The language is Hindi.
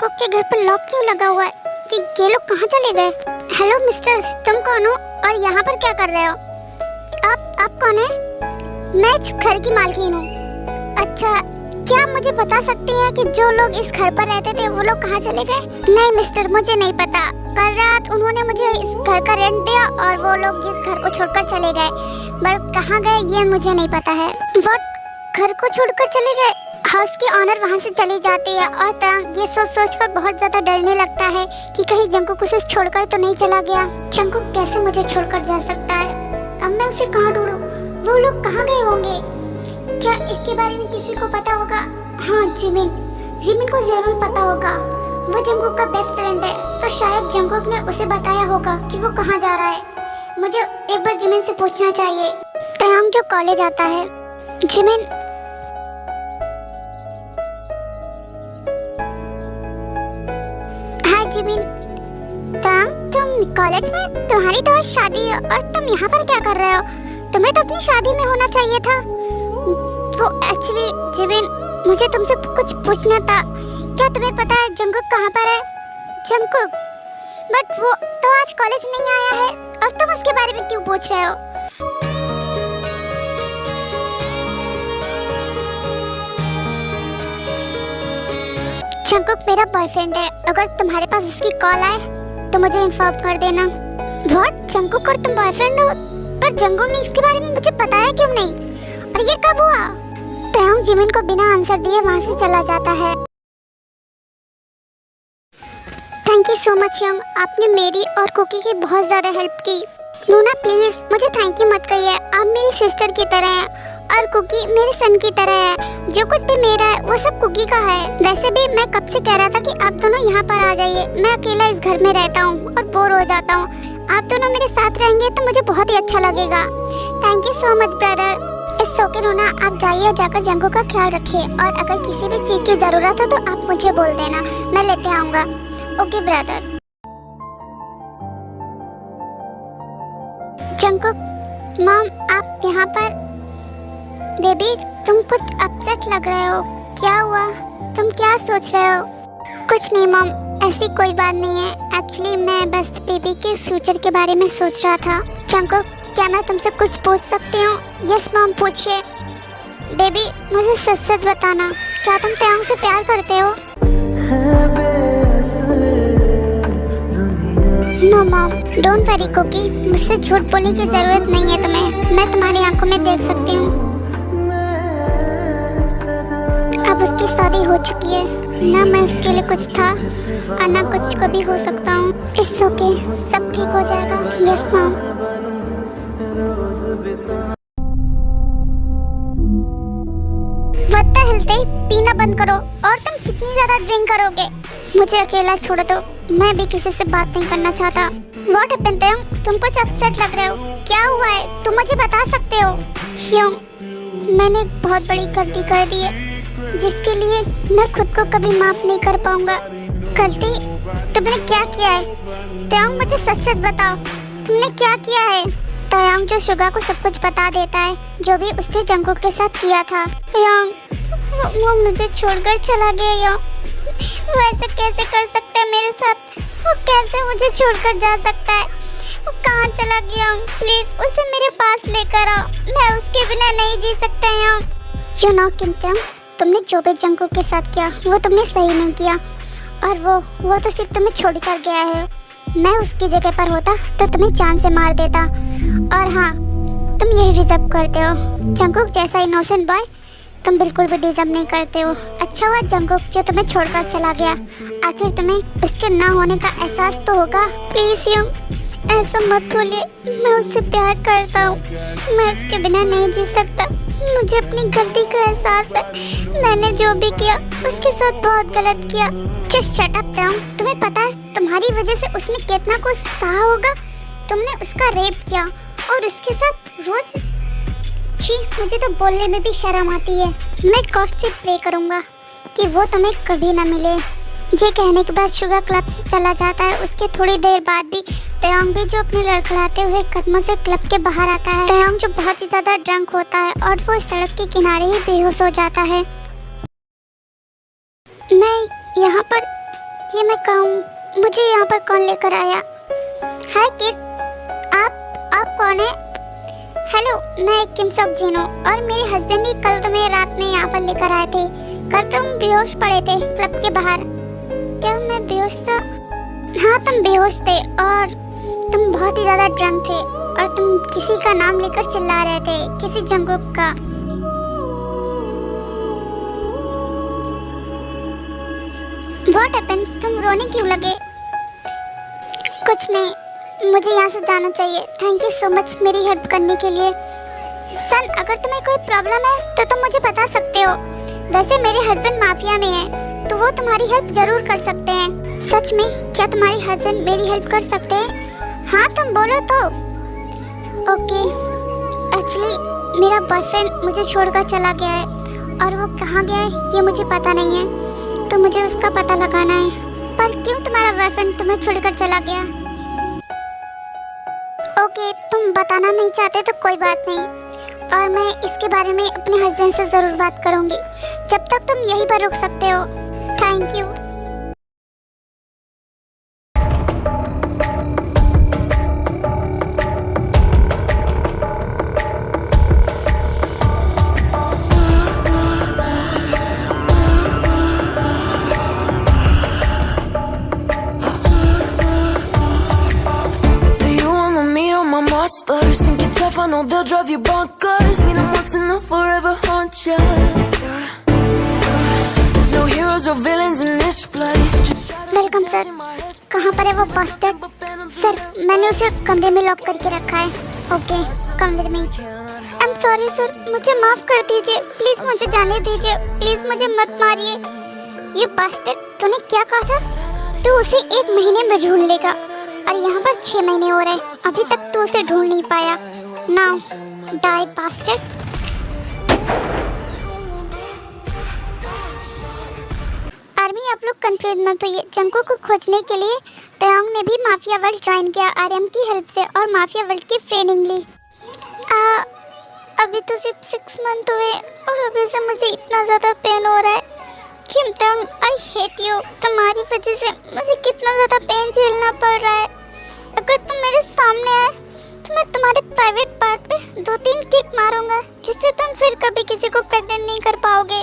जंगकुक के घर पर लॉक क्यों लगा हुआ है कि ये लोग कहाँ चले गए? हेलो मिस्टर, तुम कौन हो और यहाँ पर क्या कर रहे हो? आप कौन है? मैं इस घर की मालकिन हूँ। अच्छा, क्या आप मुझे बता सकती हैं कि जो लोग इस घर पर रहते थे वो लोग कहाँ चले गए? नहीं मिस्टर, मुझे नहीं पता। कल रात उन्होंने मुझे इस घर का रेंट दिया और वो लोग इस घर को छोड़कर चले गए, पर कहाँ गए ये मुझे नहीं पता है। व्हाट? घर को छोड़कर चले गए? हाउस की ऑनर वहाँ से चली जाती है और ये सोच कर बहुत ज्यादा डरने लगता है कि कहीं जंगकुक उसे छोड़कर तो नहीं चला गया। जंगकुक कैसे मुझे छोड़कर जा सकता है? अब मैं उसे कहाँ ढूंढूं? वो लोग कहाँ गए होंगे? क्या इसके बारे में किसी को पता होगा? हाँ, जिमिन को जरूर पता होगा। वो जंगकुक का बेस्ट फ्रेंड है, तो शायद जंगकुक ने उसे बताया होगा कि वो कहाँ जा रहा है। मुझे एक बार जिमिन से पूछना चाहिए। तयांग जो कॉलेज आता है। जिमिन, हाय जिमिन। तयांग, तुम कॉलेज में? तुम्हारी तो आज शादी है और तुम यहाँ पर क्या कर रहे हो? तुम्हें तो अपनी शादी में होना चाहिए था। वो एक्चुअली जिमिन, मुझे तुमसे कुछ पूछना था। क्या तुम्हें पता है जंगकुक कहाँ पर है? जंगकुक? बट वो तो आज कॉलेज नहीं आया है और तुम उसके बारे में क्यों पूछ रहे हो? जंगकुक मेरा बॉयफ्रेंड है। अगर तुम्हारे पास उसकी कॉल आए तो मुझे इन्फॉर्म कर देना। व्हाट? जंगकुक और तुम बॉयफ्रेंड हो? पर जंगकुक ने इसके बारे में मुझे बताया क्यों नहीं? और ये कब हुआ? तयांग जिमिन को बिना आंसर दिए वहाँ से चला जाता है। Thank you so much young, आपने मेरी और कुकी की बहुत ज़्यादा हेल्प की। लूना प्लीज़ मुझे थैंक यू मत कहिए। आप मेरी सिस्टर की तरह हैं और कुकी मेरे सन की तरह है। जो कुछ भी मेरा है वो सब कुकी का है। वैसे भी मैं कब से कह रहा था कि आप दोनों यहाँ पर आ जाइए। मैं अकेला इस घर में रहता हूँ और बोर हो जाता हूँ। आप दोनों मेरे साथ रहेंगे तो मुझे बहुत ही अच्छा लगेगा। Thank you so much brother. It's okay Luna, आप जाइए और जाकर जंगकुक का ख्याल रखिए और अगर किसी भी चीज़ की ज़रूरत हो तो आप मुझे बोल देना, मैं लेते आऊँगा। Okay brother. जंगकुक, मॉम आप यहाँ पर? बेबी तुम कुछ अपसेट लग रहे हो, क्या हुआ? तुम क्या सोच रहे हो? कुछ नहीं मॉम, ऐसी कोई बात नहीं है। एक्चुअली मैं बस बेबी के फ्यूचर के बारे में सोच रहा था। जंगकुक, क्या मैं तुमसे कुछ पूछ सकती हूँ? यस मॉम, पूछिए। बेबी मुझे सच सच बताना, क्या तुम तयांग से प्यार करते हो? No mom, don't worry cookie, मुझसे झूठ बोलने की जरूरत नहीं है तुम्हें। मैं तुम्हारी आंखों में देख सकती हूँ। अब उसकी शादी हो चुकी है ना, मैं उसके लिए कुछ था और ना कुछ कभी हो सकता हूँ। इट्स ओके, सब ठीक हो जाएगा। Yes mom. वत्ता हिलते पीना बंद करो। और तुम कितनी ज्यादा ड्रिंक करोगे? मुझे अकेला छोड़ दो, मैं भी किसी से बात नहीं करना चाहता। व्हाट हैपेंड तयांग, तुम कुछ अपसेट लग रहे हो, क्या हुआ है? तुम मुझे बता सकते हो? क्यों? मैंने बहुत बड़ी गलती कर दी है जिसके लिए मैं खुद को कभी माफ नहीं कर पाऊंगा। गलती? तुमने क्या किया है? तयांग मुझे सच सच बताओ, तुमने क्या किया है? तयांग जो शुगा को सब कुछ बता देता है, जो भी उसने जंगकुक के साथ किया था। तयांग वो मुझे छोड़कर चला गया। यांग वो ऐसा कैसे कर सकता है मेरे साथ? वो कैसे मुझे छोड़कर जा सकता है? वो कहाँ चला गया? प्लीज उसे मेरे पास लेकर आओ, मैं उसके बिना नहीं जी सकता। यांग यू नो किम तयांग, तुमने जो भी जंगकुक के साथ किया वो तुमने सही नहीं किया और वो तो सिर्फ तुम्हें छोड़कर गया है। मैं उसकी जगह पर होता तो तुम्हें जान से मार देता। और हाँ, तुम यही डिजर्व करते हो। जंगकुक जैसा इनोसेंट बॉय तुम बिल्कुल भी डिजर्व नहीं करते हो। अच्छा हुआ जंगकुक जो तुम्हें छोड़कर चला गया। आखिर तुम्हें उसके ना होने का एहसास तो होगा। प्लीज यंग ऐसा मत बोलिए, मैं उससे प्यार करता हूँ, मैं उसके बिना नहीं जी सकता। मुझे अपनी गलती का एहसास है। मैंने जो भी किया उसके साथ बहुत गलत किया। जस्ट शट अप तयांग, तुम्हें पता है तुम्हारी वजह से उसने कितना कुछ सहा होगा। तुमने उसका रेप किया और उसके साथ रोज। छी, मुझे तो बोलने में भी शर्म आती है। मैं गॉड से प्रे करूँगा कि वो तुम्हें कभी ना मिले। ये कहने के बाद शुगर क्लब से चला जाता है। उसके थोड़ी देर बाद भी तयांग भी जो अपने लड़खड़ाते हुए कदमों से क्लब के बाहर आता है। तयांग जो बहुत ही ज्यादा ड्रंक होता है और वो सड़क के किनारे ही बेहोश हो जाता है। मैं यहाँ पर ये मैं कहूँ, मुझे यहाँ पर कौन लेकर आया? हाय किड, आप कौन है? हेलो, मैं किम सक जिन हूँ और मेरे हस्बैंड ही कल तुम्हें रात में यहाँ पर लेकर आए थे। कल तुम बेहोश पड़े थे क्लब के बाहर। क्या मैं बेहोश था? हाँ, तुम बेहोश थे और तुम बहुत ही ज़्यादा ड्रंक थे और तुम किसी का नाम लेकर चिल्ला रहे थे, किसी जंगकुक का। What happened? तुम रोने क्यों लगे? कुछ नहीं, मुझे यहाँ से जाना चाहिए। थैंक यू सो मच मेरी हेल्प करने के लिए। सन, अगर तुम्हें कोई प्रॉब्लम है तो तुम मुझे बता सकते हो। वैसे मेरे हस्बैंड माफिया में हैं, तो वो तुम्हारी हेल्प जरूर कर सकते हैं। सच में क्या तुम्हारे हस्बैंड मेरी हेल्प कर सकते हैं? हाँ, तुम बोलो तो। ओके, एक्चुअली मेरा बॉयफ्रेंड मुझे छोड़कर चला गया है और वो कहाँ गया है ये मुझे पता नहीं है, तो मुझे उसका पता लगाना है। पर क्यों तुम्हारा बॉयफ्रेंड तुम्हें छोड़कर चला गया? ओके, तुम बताना नहीं चाहते तो कोई बात नहीं, और मैं इसके बारे में अपने हस्बैंड से ज़रूर बात करूँगी। जब तक तुम यहीं पर रुक सकते हो। Thank you. Hustlers think you're tough, I know they'll drive you bonkers. Meet them once and they'll forever haunt you. There's no heroes or villains in this place. Welcome sir. कहाँ पर है वो बास्टर्ड? सर, मैंने उसे कमरे में लॉक करके रखा है। ओके, कमरे में। आई एम सॉरी सर, मुझे माफ़ कर दीजिए। प्लीज़ मुझे जाने दीजिए। प्लीज़ मुझे मत मारिए। ये बास्टर्ड, तूने क्या कहा था? तू उसे 1 महीने में ढूंढ लेगा और यहाँ पर 6 महीने हो रहे, अभी तक तू उसे ढूंढ नहीं पाया। Now die bastard. आर्मी, आप लोग कंफ्यूज मत होइए। जंगकुक को खोजने के लिए तयांग ने भी माफिया वर्ल्ड ज्वाइन किया आरएम की हेल्प से और माफिया वर्ल्ड की ट्रेनिंग ली। अभी तो सिर्फ 6 मंथ हुए और अभी से मुझे इतना ज़्यादा पेन हो रहा है। किम तंग, आई हेट यू। तुम्हारी वजह से मुझे कितना ज़्यादा पेन झेलना पड़ रहा है। अगर तुम मेरे सामने आए तो मैं तुम्हारे प्राइवेट पार्ट पे 2-3 किक मारूंगा, जिससे तुम फिर कभी किसी को प्रेग्नेंट नहीं कर पाओगे।